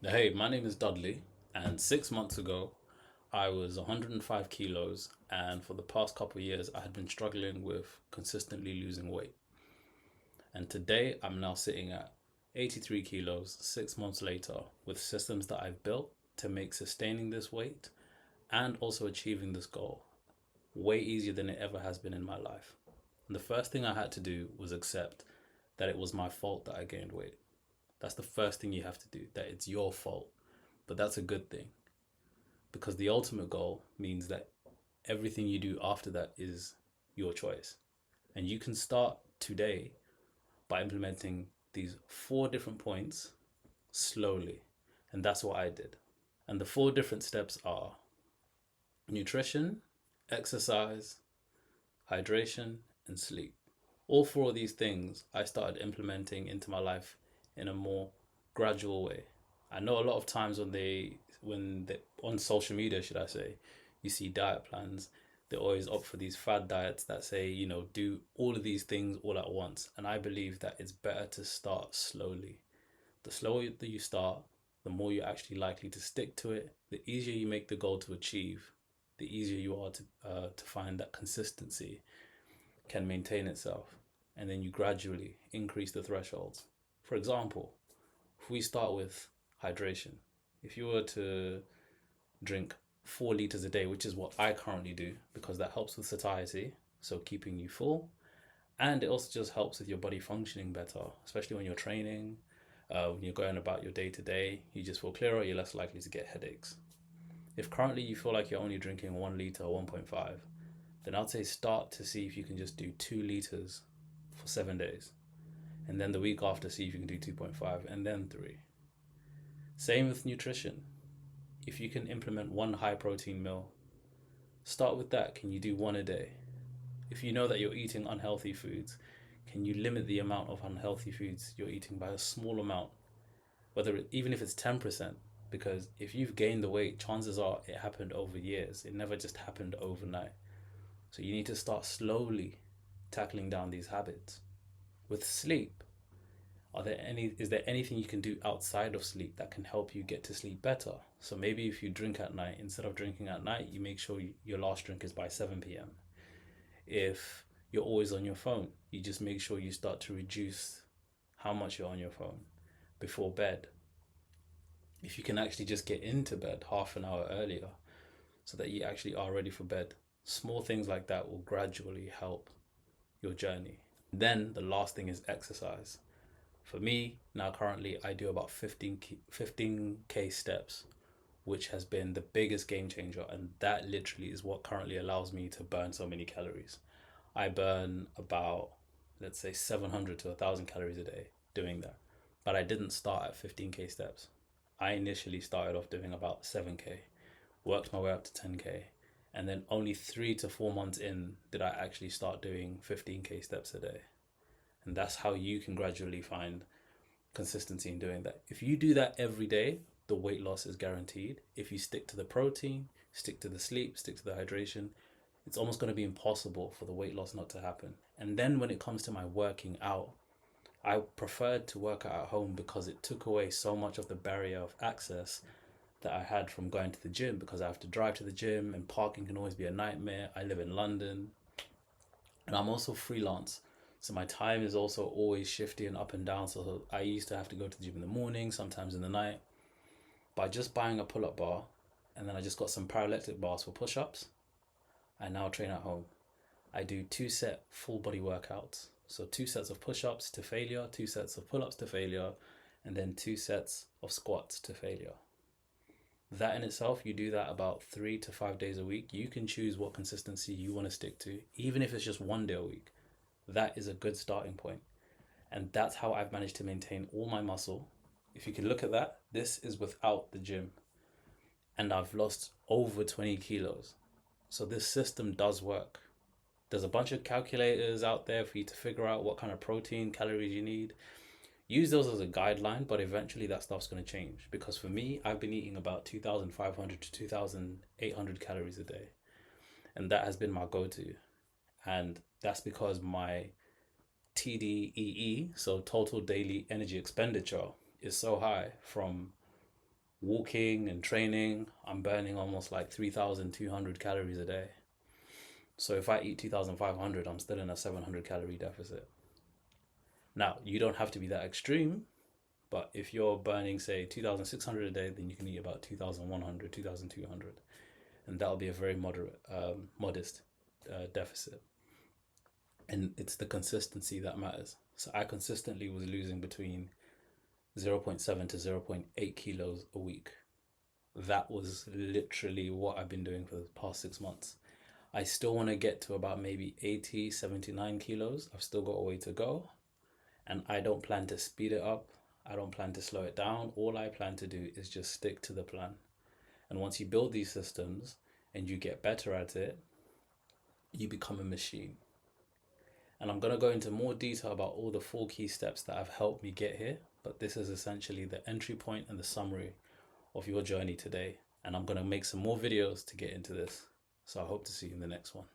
Hey, my name is Dudley, and 6 months ago, I was 105 kilos, and for the past couple of years, I had been struggling with consistently losing weight. And today, I'm now sitting at 83 kilos 6 months later with systems that I've built to make sustaining this weight and also achieving this goal way easier than it ever has been in my life. And the first thing I had to do was accept that it was my fault that I gained weight. That's the first thing you have to do, that it's your fault. But that's a good thing because the ultimate goal means that everything you do after that is your choice. And you can start today by implementing these four different points slowly. And that's what I did. And the four different steps are nutrition, exercise, hydration, and sleep. All four of these things I started implementing into my life in a more gradual way. I know a lot of times when they on social media, should I say, you see diet plans, they always opt for these fad diets that say, do all of these things all at once. And I believe that it's better to start slowly. The slower that you start, the more you're actually likely to stick to it. The easier you make the goal to achieve, the easier you are to find that consistency can maintain itself. And then you gradually increase the thresholds. For example, if we start with hydration, if you were to drink 4 liters a day, which is what I currently do, because that helps with satiety, so keeping you full, and it also just helps with your body functioning better, especially when you're training, when you're going about your day to day, you just feel clearer, you're less likely to get headaches. If currently you feel like you're only drinking 1 liter or 1.5, then I'd say start to see if you can just do 2 liters for 7 days. And then the week after, see if you can do 2.5 and then 3. Same with nutrition. If you can implement one high protein meal, start with that. Can you do one a day? If you know that you're eating unhealthy foods, can you limit the amount of unhealthy foods you're eating by a small amount, even if it's 10%? Because if you've gained the weight, chances are it happened over years. It never just happened overnight. So you need to start slowly tackling down these habits. With sleep, is there anything you can do outside of sleep that can help you get to sleep better? So maybe if you drink at night, instead of drinking at night, you make sure your last drink is by 7 p.m. If you're always on your phone, you just make sure you start to reduce how much you're on your phone before bed. If you can actually just get into bed half an hour earlier so that you actually are ready for bed, small things like that will gradually help your journey. Then the last thing is exercise. For me, now currently, I do about 15K steps, which has been the biggest game changer. And that literally is what currently allows me to burn so many calories. I burn about, let's say, 700 to 1,000 calories a day doing that. But I didn't start at 15K steps. I initially started off doing about 7K, worked my way up to 10K. And then only 3 to 4 months in did I actually start doing 15K steps a day. And that's how you can gradually find consistency in doing that. If you do that every day, the weight loss is guaranteed. If you stick to the protein, stick to the sleep, stick to the hydration, it's almost going to be impossible for the weight loss not to happen. And then when it comes to my working out, I preferred to work out at home because it took away so much of the barrier of access that I had from going to the gym, because I have to drive to the gym and parking can always be a nightmare. I live in London and I'm also freelance. So my time is also always shifty and up and down. So I used to have to go to the gym in the morning, sometimes in the night. By just buying a pull-up bar, and then I just got some parallactic bars for push-ups, I now train at home. I do 2 set full body workouts. So 2 sets of push-ups to failure, 2 sets of pull-ups to failure, and then 2 sets of squats to failure. That in itself, you do that about 3 to 5 days a week. You can choose what consistency you want to stick to, even if it's just 1 day a week. That is a good starting point. And that's how I've managed to maintain all my muscle. If you can look at that, this is without the gym. And I've lost over 20 kilos. So this system does work. There's a bunch of calculators out there for you to figure out what kind of protein, calories you need. Use those as a guideline, but eventually that stuff's going to change. Because for me, I've been eating about 2,500 to 2,800 calories a day. And that has been my go-to. And that's because my TDEE, so total daily energy expenditure, is so high from walking and training, I'm burning almost like 3,200 calories a day. So if I eat 2,500, I'm still in a 700 calorie deficit. Now, you don't have to be that extreme, but if you're burning, say, 2,600 a day, then you can eat about 2,100, 2,200. And that'll be a very modest deficit. And it's the consistency that matters. So I consistently was losing between 0.7 to 0.8 kilos a week. That was literally what I've been doing for the past 6 months. I still want to get to about maybe 80, 79 kilos. I've still got a way to go. And I don't plan to speed it up. I don't plan to slow it down. All I plan to do is just stick to the plan. And once you build these systems and you get better at it, you become a machine. And I'm going to go into more detail about all the 4 key steps that have helped me get here. But this is essentially the entry point and the summary of your journey today. And I'm going to make some more videos to get into this. So I hope to see you in the next one.